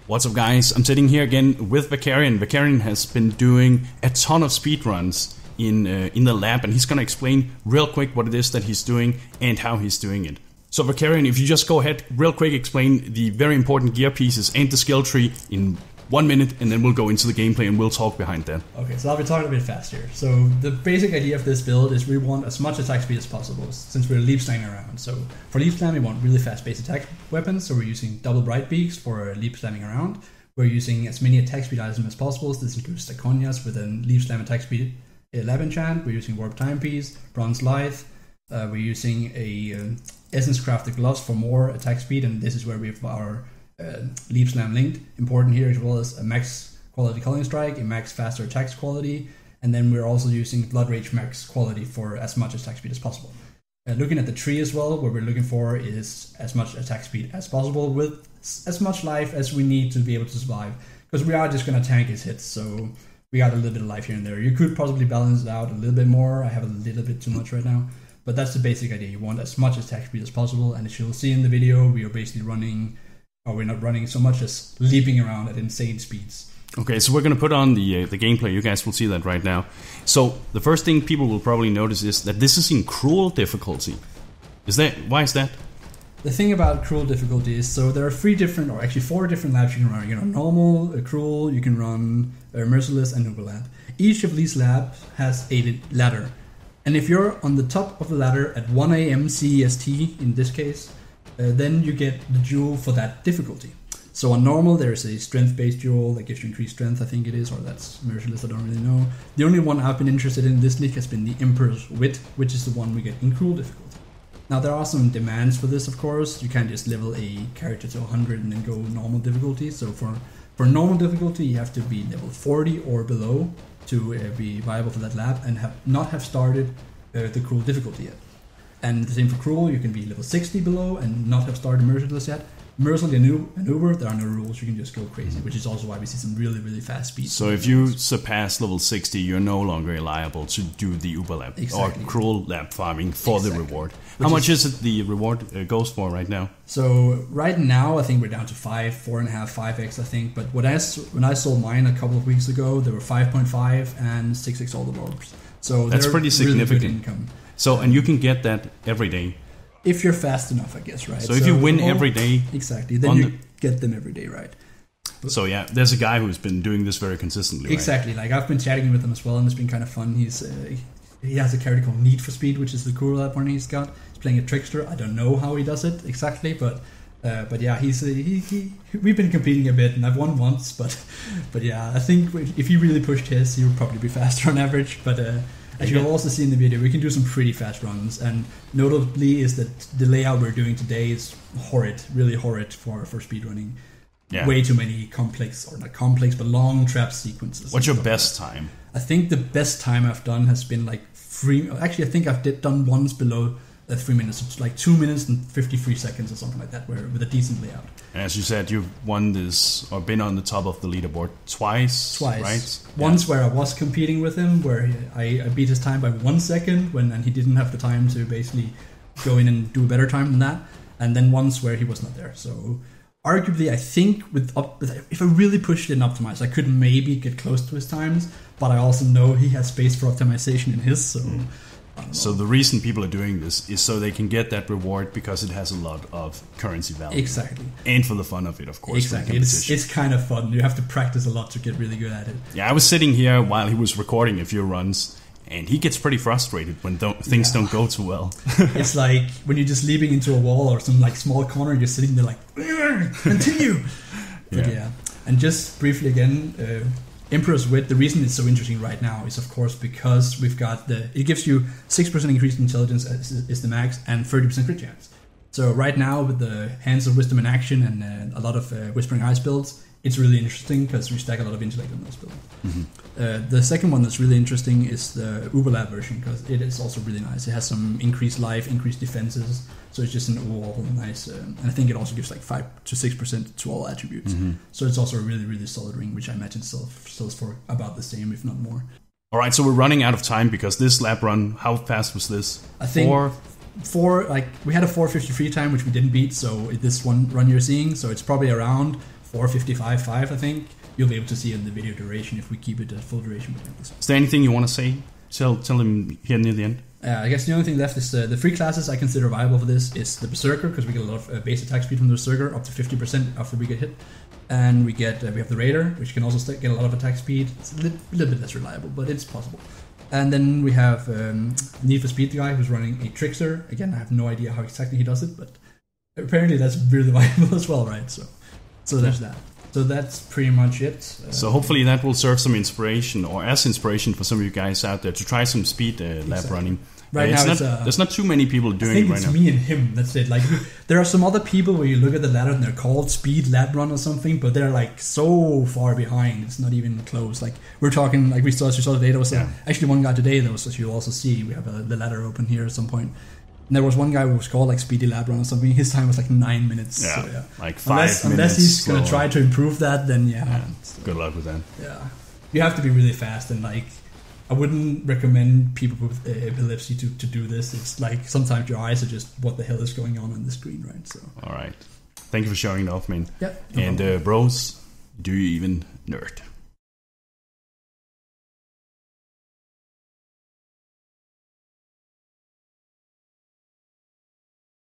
What's up, guys? I'm sitting here again with Varcarian. Varcarian has been doing a ton of speedruns in the lab, and he's going to explain real quick what it is that he's doing and how he's doing it. So Varcarian, if you just go ahead, real quick, explain the very important gear pieces and the skill tree in 1 minute, and then we'll go into the gameplay and we'll talk behind that. Okay, so I'll be talking a bit fast here. So the basic idea of this build is we want as much attack speed as possible, since we're leap slamming around. So for leap slam, we want really fast base attack weapons, so we're using double bright beaks for leap slamming around. We're using as many attack speed items as possible. So this includes Staconias with a leap slam attack speed 11 enchant. We're using warp timepiece, bronze lithe. We're using a essence crafted gloves for more attack speed, and this is where we have our leap slam linked. Important here as well as a max quality culling strike, a max faster attacks quality, and then we're also using blood rage max quality for as much attack speed as possible. Looking at the tree as well, what we're looking for is as much attack speed as possible with as much life as we need to be able to survive, because we are just going to tank his hits, so we got a little bit of life here and there. You could possibly balance it out a little bit more. I have a little bit too much right now, but that's the basic idea. You want as much attack speed as possible, and as you'll see in the video, we are basically running, or we're not running so much as leaping around at insane speeds. Okay, so we're going to put on the gameplay. You guys will see that right now. So the first thing people will probably notice is that this is in cruel difficulty. Why is that? The thing about cruel difficulty is, so there are 4 different labs you can run. You can run normal, cruel, you can run merciless, and noble lab. Each of these labs has a ladder. And if you're on the top of the ladder at 1 a.m. CEST, in this case, then you get the jewel for that difficulty. So on normal, there's a strength-based jewel that gives you increased strength, I think it is, or that's merciless, I don't really know. The only one I've been interested in this league has been the Emperor's Wit, which is the one we get in cruel difficulty. Now there are some demands for this, of course. You can't just level a character to 100 and then go normal difficulty. So for normal difficulty, you have to be level 40 or below to be viable for that lab, and not have started the cruel difficulty yet. And the same for cruel, you can be level 60 below and not have started merciless yet. Merciless and Uber, there are no rules, you can just go crazy, which is also why we see some really, really fast speeds. So if you surpass level 60, you're no longer liable to do the Uber lab or cruel lab farming for the reward. How much is it the reward goes for right now? So right now, I think we're down to 4.5, 5x, I think. But when I sold mine a couple of weeks ago, there were 5.5 and 6x all the orbs. So that's pretty significant. Really good income. So, and you can get that every day. If you're fast enough, I guess, right? So if you win every day... Exactly, then you get them every day, right? So yeah, there's a guy who's been doing this very consistently, exactly, right? Like I've been chatting with him as well, and it's been kind of fun. He has a character called Need for Speed, which is the cool lab one he's got. He's playing a trickster. I don't know how he does it exactly, but yeah, we've been competing a bit, and I've won once, but yeah, I think if he really pushed his, he would probably be faster on average, but... As you'll also see in the video, we can do some pretty fast runs, and notably is that the layout we're doing today is horrid, really horrid for speedrunning. Yeah. Way too many complex, or not complex, but long trap sequences. What's your best time? I think the best time I've done has been like 3... Actually, I think I've done ones below 3 minutes. It's like 2 minutes and 53 seconds or something like that, with a decent layout. And as you said, you've won this, or been on the top of the leaderboard twice, right? Once where I was competing with him, where I beat his time by 1 second, and he didn't have the time to basically go in and do a better time than that. And then once where he was not there. So arguably, I think if I really pushed it and optimized, I could maybe get close to his times, but I also know he has space for optimization in his, so... So the reason people are doing this is so they can get that reward because it has a lot of currency value. Exactly. And for the fun of it, of course. Exactly. It's kind of fun. You have to practice a lot to get really good at it. Yeah, I was sitting here while he was recording a few runs, and he gets pretty frustrated when things don't go too well. It's like when you're just leaping into a wall or some like small corner, you're sitting there like, continue. But yeah. And just briefly again... Emperor's Wit, the reason it's so interesting right now is of course because we've got it gives you 6% increased intelligence is the max, and 30% crit chance. So right now with the Hands of Wisdom in action and a lot of Whispering Eyes builds, it's really interesting because we stack a lot of intellect on those builds. Mm-hmm. The second one that's really interesting is the Uber Lab version, because it is also really nice. It has some increased life, increased defenses, so it's just an overall nice. And I think it also gives like 5 to 6% to all attributes. Mm-hmm. So it's also a really, really solid ring, which I imagine sells for about the same, if not more. All right, so we're running out of time because this lab run, how fast was this? I think we had a 4:53 time, which we didn't beat. So this one run you're seeing, so it's probably around 4:55.5, I think. You'll be able to see in the video duration if we keep it at full duration. Is there anything you want to say? Tell them here near the end. I guess the only thing left is the free classes I consider viable for this is the Berserker, because we get a lot of base attack speed from the Berserker, up to 50% after we get hit. And we have the Raider, which can also get a lot of attack speed. It's a little bit less reliable, but it's possible. And then we have Need for Speed guy who's running a Trickster. Again, I have no idea how exactly he does it, but apparently that's really viable as well, right? So there's that. So that's pretty much it. So hopefully that will serve some inspiration, or as inspiration for some of you guys out there to try some speed lab running. Right now, there's not too many people doing it right now. I think it's me and him. That's it. Like there are some other people where you look at the ladder and they're called Speed Lab Run or something, but they're like so far behind. It's not even close. Like we're talking, like we saw the data. Was actually one guy today that was, as you'll also see, we have the ladder open here at some point. And there was one guy who was called like Speedy Lab Run or something. His time was like 9 minutes. Yeah, so, like 5 minutes. Unless he's going to try to improve that, then good luck with that. Yeah. You have to be really fast, and like I wouldn't recommend people with epilepsy to do this. It's like sometimes your eyes are just, what the hell is going on the screen, right? So. All right. Thank you for showing it off, man. Yeah. And bros, do you even nerd?